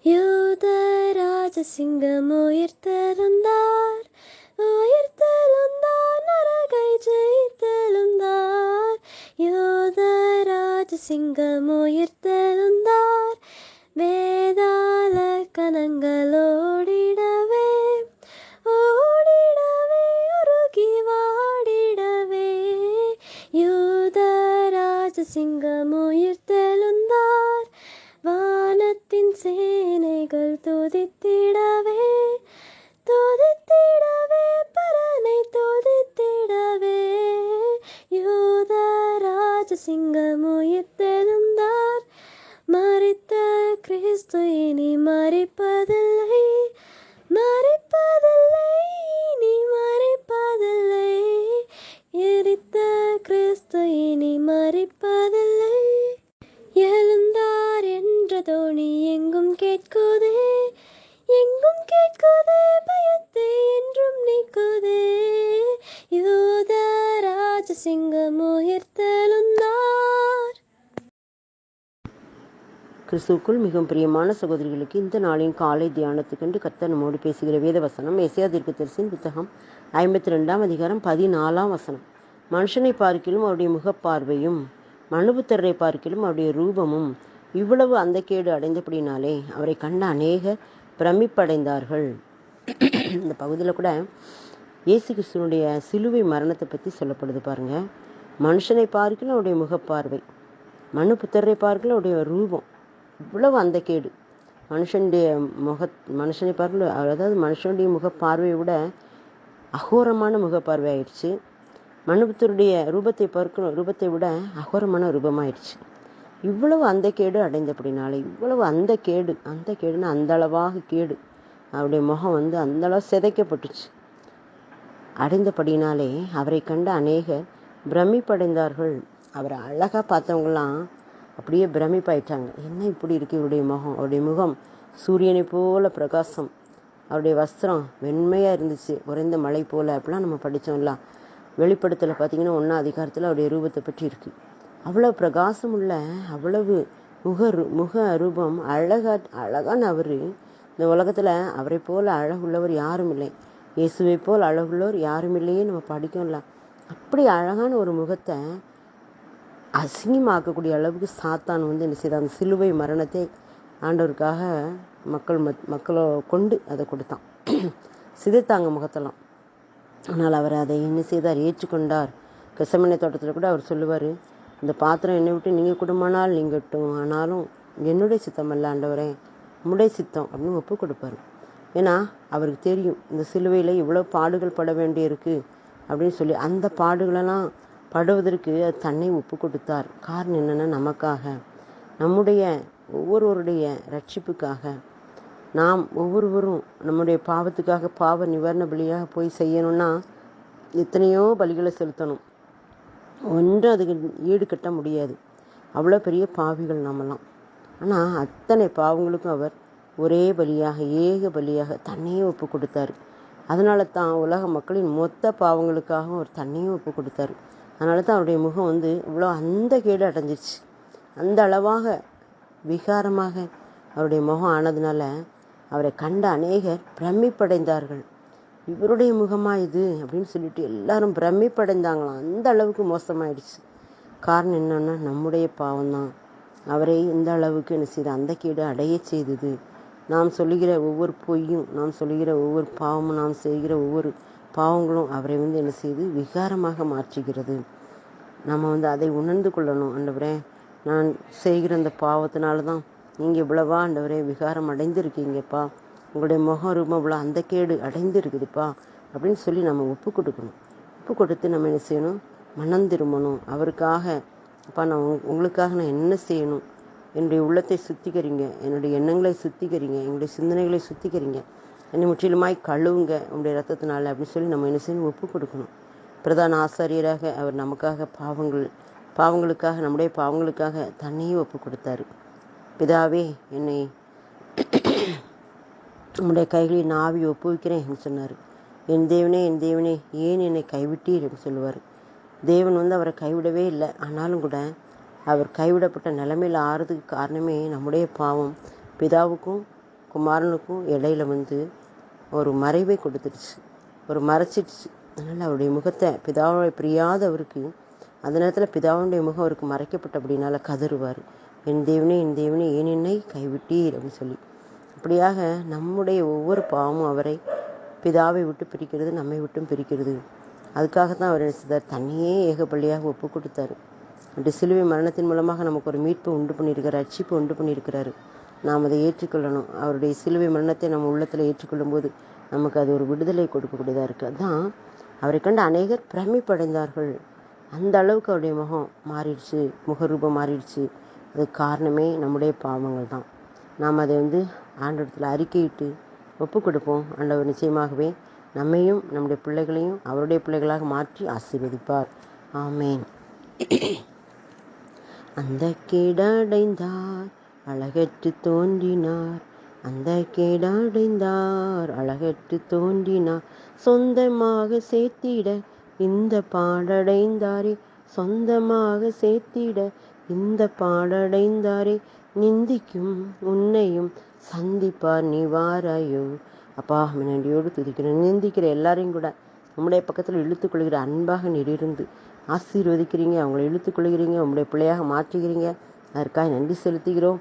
யூத ராஜசிங்கம் உயிர்த்தெழுந்தார், உயிர்த்தெழுந்தார், நரகை ஜெயித்தெழுந்தார். யூத ராஜசிங்கம் உயிர்த்தெழுந்தார், வேதாள கணங்கள் ஓடிடவே, ஓடிடவே, உருகி வாடிடவே. யூத ராஜசிங்கம் உயிர்த்தெழுந்தார், வானத்தின் சேனைகள் துதித்திடவே, துதித்திடவே, பரனை துதித்திடவே. யூத ராஜசிங்கம் உயிர்த்தெழுந்தார், மரித்த கிறிஸ்து இனி மரிப்பதில்லை, மரிப்பதில்லை, இனி மரிப்பதில்லை. எரித்த கிறிஸ்து இனி மரிப்பதில்லை. எழுந்தார் என்ற தோணி எங்கும் கேட்குதே, எங்கும் கேட்குதே, பயத்தை என்றும் நீக்குதே. யூத ராஜசிங்கம் உயிர்த்தெழுந்தார். கிறிஸ்துவுக்குள் மிகவும் பிரியமான சகோதரிகளுக்கு இந்த நாளின் காலை தியானத்துக்கென்று கர்த்தர் நம்மோடு பேசுகிற வேத வசனம் எசேயா தீர்க்கதரிசியின் புத்தகம் 52 அதிகாரம் 14 வசனம். மனுஷனை பார்க்கிலும் அவருடைய முகப்பார்வையும் மனுபுத்திரரை பார்க்கிலும் அவருடைய ரூபமும் இவ்வளவு அந்த கேடு அடைந்தபடினாலே அவரை கண்ட அநேகர் பிரமிப்படைந்தார்கள். இந்த பகுதியில் கூட இயேசு கிறிஸ்துவனுடைய சிலுவை மரணத்தை பற்றி சொல்லப்படுது பாருங்க. மனுஷனை பார்க்கிலும் அவருடைய முகப்பார்வை, மனுபுத்திரரை பார்க்கிலும் அவருடைய ரூபம் இவ்வளவு அந்த கேடு. மனுஷனை பார்க்கல, அதாவது மனுஷனுடைய முகப்பார்வையை விட அகோரமான முகப்பார்வை ஆயிடுச்சு. மனுபுத்தருடைய ரூபத்தை விட அகோரமான ரூபமாயிடுச்சு. இவ்வளவு அந்த கேடு அடைந்தபடினாலே, இவ்வளவு அந்த கேடுன்னா அந்த அளவாக கேடு, அவருடைய முகம் அந்த அளவு சிதைக்கப்பட்டுச்சு. அடைந்தபடினாலே அவரை கண்ட அநேகர் பிரமிப்படைந்தார்கள். அவரை அழகா பார்த்தவங்களாம் அப்படியே பிரமிப்பாயிட்டாங்க. என்ன இப்படி இருக்கு இவருடைய முகம்? அவருடைய முகம் சூரியனை போல பிரகாசம், அவருடைய வஸ்திரம் வெண்மையா இருந்துச்சு, உறைந்த மழை போல. அப்படிலாம் நம்ம படித்தோம்ல. வெளிப்படுத்தல பார்த்தீங்கன்னா 1 அதிகாரத்தில் அவருடைய ரூபத்தை பற்றி இருக்கு. அவ்வளவு பிரகாசம் உள்ள, அவ்வளவு முக ரூபம், அழகான அவரு. இந்த உலகத்துல அவரை போல அழகுள்ளவர் யாரும் இல்லை, இயேசுவை போல் அழகுள்ளவர் யாரும் இல்லையே நம்ம படிக்கோம்ல. அப்படி அழகான ஒரு முகத்தை அசிங்கமாக்கக்கூடிய அளவுக்கு சாத்தான் என்ன செய்தான்? அந்த சிலுவை மரணத்தை ஆண்டவருக்காக மக்களை கொண்டு அதை கொடுத்தான். சிதைத்தாங்க முகத்தெல்லாம். ஆனால் அவர் அதை என்ன செய்தார்? ஏற்றுக்கொண்டார். கெத்செமனே தோட்டத்தில் கூட அவர் சொல்லுவார், இந்த பாத்திரம் என்னை விட்டு நீங்கள் குடும்பமானால் நீங்கட்டும், ஆனாலும் என்னுடைய சித்தம் அல்ல ஆண்டவரே, உம்முடைய சித்தம் அப்படின்னு ஒப்பு கொடுப்பார். ஏன்னா அவருக்கு தெரியும் இந்த சிலுவையில் இவ்வளோ பாடுகள் பட வேண்டியிருக்கு அப்படின்னு சொல்லி. அந்த பாடுகளெல்லாம் படுவதற்கு தன்னை ஒப்பு கொடுத்தார். காரணம் என்னென்னா, நமக்காக, நம்முடைய ஒவ்வொருவருடைய ரட்சிப்புக்காக, நாம் ஒவ்வொருவரும் நம்முடைய பாவத்துக்காக பாவ நிவாரண பலியாக போய் செய்யணும்னா எத்தனையோ பலிகளை செலுத்தணும். ஒன்றும் அதுக்கு ஈடு கட்ட முடியாது. அவ்வளோ பெரிய பாவிகள் நாமெல்லாம். ஆனால் அத்தனை பாவங்களுக்கும் அவர் ஒரே பலியாக, ஏக பலியாக தன்னையே ஒப்பு கொடுத்தாரு. அதனால தான் உலக மக்களின் மொத்த பாவங்களுக்காகவும் அவர் தன்னையே ஒப்பு கொடுத்தாரு. அதனால தான் அவருடைய முகம் இவ்வளோ அந்த கேடு அடைஞ்சிச்சு. அந்த அளவாக விகாரமாக அவருடைய முகம் ஆனதுனால அவரை கண்ட அநேகர் பிரமிப்படைந்தார்கள். இவருடைய முகமா இது அப்படின்னு சொல்லிட்டு எல்லாரும் பிரமிப்படைந்தாங்களாம். அந்த அளவுக்கு மோசமாயிடுச்சு. காரணம் என்னன்னா, நம்முடைய பாவம்தான் அவரை இந்த அளவுக்கு என்ன செய்த அந்த கேடு அடைய செய்தது. நாம் சொல்லுகிற ஒவ்வொரு பொய்யும், நாம் சொல்லுகிற ஒவ்வொரு பாவமும், நாம் செய்கிற ஒவ்வொரு பாவங்களும் அவரை என்ன செய்து விகாரமாக மாற்றுகிறது. நம்ம அதை உணர்ந்து கொள்ளணும். ஆண்டவரே, நான் செய்கிற அந்த பாவத்தினால தான் நீங்கள் இவ்வளவா ஆண்டவரே விகாரம் அடைந்திருக்கீங்கப்பா, உங்களுடைய முக ரூபம் இவ்வளோ அந்த கேடு அடைந்து இருக்குதுப்பா அப்படின்னு சொல்லி நம்ம ஒப்பு கொடுக்கணும். ஒப்பு கொடுத்து நம்ம என்ன செய்யணும்? மனம் திரும்பணும். அவருக்காக, அப்பா நான் உங்களுக்காக நான் என்ன செய்யணும்? என்னுடைய உள்ளத்தை சுத்திகரிங்க, என்னுடைய எண்ணங்களை சுத்திகரிங்க, என்னுடைய சிந்தனைகளை சுத்திகரிங்க, என்னை முற்றிலுமாய் கழுவுங்க உங்களுடைய ரத்தத்தினால அப்படின்னு சொல்லி நம்ம என்ன செய்யணும்? ஒப்பு கொடுக்கணும். பிரதான ஆசாரியராக அவர் நமக்காக பாவங்களுக்காக, நம்முடைய பாவங்களுக்காக தன்னையே ஒப்பு கொடுத்தாரு. பிதாவே, என்னை உம்முடைய கைகளில் நாவி ஒப்புவிக்கிறேன் என்று சொன்னார். என் தேவனே, என் தேவனே, ஏன் என்னை கைவிட்டீர் என்று சொல்லுவார். தேவன் அவரை கைவிடவே இல்லை. ஆனாலும் கூட அவர் கைவிடப்பட்ட நிலைமையில் ஆறுறதுக்கு காரணமே நம்முடைய பாவம். பிதாவுக்கும் குமாரனுக்கும் இடையில ஒரு மறைவை கொடுத்துடுச்சு, ஒரு மறைச்சிடுச்சு. அதனால் அவருடைய முகத்தை பிதாவை பிரியாத அவருக்கு அந்த நேரத்தில் பிதாவுடைய முகம் அவருக்கு மறைக்கப்பட்ட அப்படின்னால கதறுவார், என் தேவனே ஏன் என்னை கைவிட்டீர் அப்படின்னு சொல்லி. அப்படியாக நம்முடைய ஒவ்வொரு பாவமும் அவரை பிதாவை விட்டு பிரிக்கிறது, நம்மை விட்டும் பிரிக்கிறது. அதுக்காகத்தான் அவர் என்ன செய்தார், தன்னையே ஏக பலியாக ஒப்பு கொடுத்தாரு. அப்படி சிலுவை மரணத்தின் மூலமாக நமக்கு ஒரு மீட்பு உண்டு பண்ணியிருக்கிறார், ரட்சிப்பு உண்டு பண்ணியிருக்கிறாரு. நாம் அதை ஏற்றுக்கொள்ளணும். அவருடைய சிலுவை மரணத்தை நம்ம உள்ளத்தில் ஏற்றுக்கொள்ளும் போது நமக்கு அது ஒரு விடுதலை கொடுக்கக்கூடியதாக இருக்குது. அதுதான் அவரை கண்டு அநேகர் பிரமிப்படைந்தார்கள். அந்த அளவுக்கு அவருடைய முகம் மாறிடுச்சு, முகரூபம் மாறிடுச்சு. அதுக்கு காரணமே நம்முடைய பாவங்கள் தான். நாம் அதை ஆண்டவரிடத்தில் அறிக்கையிட்டு ஒப்பு கொடுப்போம். ஆண்டவர் நிச்சயமாகவே நம்மையும் நம்முடைய பிள்ளைகளையும் அவருடைய பிள்ளைகளாக மாற்றி ஆசீர்வதிப்பார். ஆமேன். அந்த கேடடைந்தார் அழகற்று தோன்றினார், அந்த கேடடைந்தார் அழகற்று தோன்றினார், சொந்தமாக சேர்த்திட இந்த பாடடைந்தாரே, சொந்தமாக சேர்த்திட இந்த பாடடைந்தாரே, நிந்திக்கும் உன்னையும் சந்திப்பார் நீ வாராயோ. அப்பா நன்றியோடு துதிக்கிறேன். நிந்திக்கிற எல்லாரையும் கூட நம்முடைய பக்கத்தில் இழுத்துக்கொள்கிற அன்பாக நீர் இருந்து ஆசீர்வதிக்கிறீங்க, அவங்களை இழுத்துக்கொள்கிறீங்க, உங்களுடைய பிள்ளையாக மாற்றுகிறீங்க. அதற்காக நன்றி செலுத்துகிறோம்.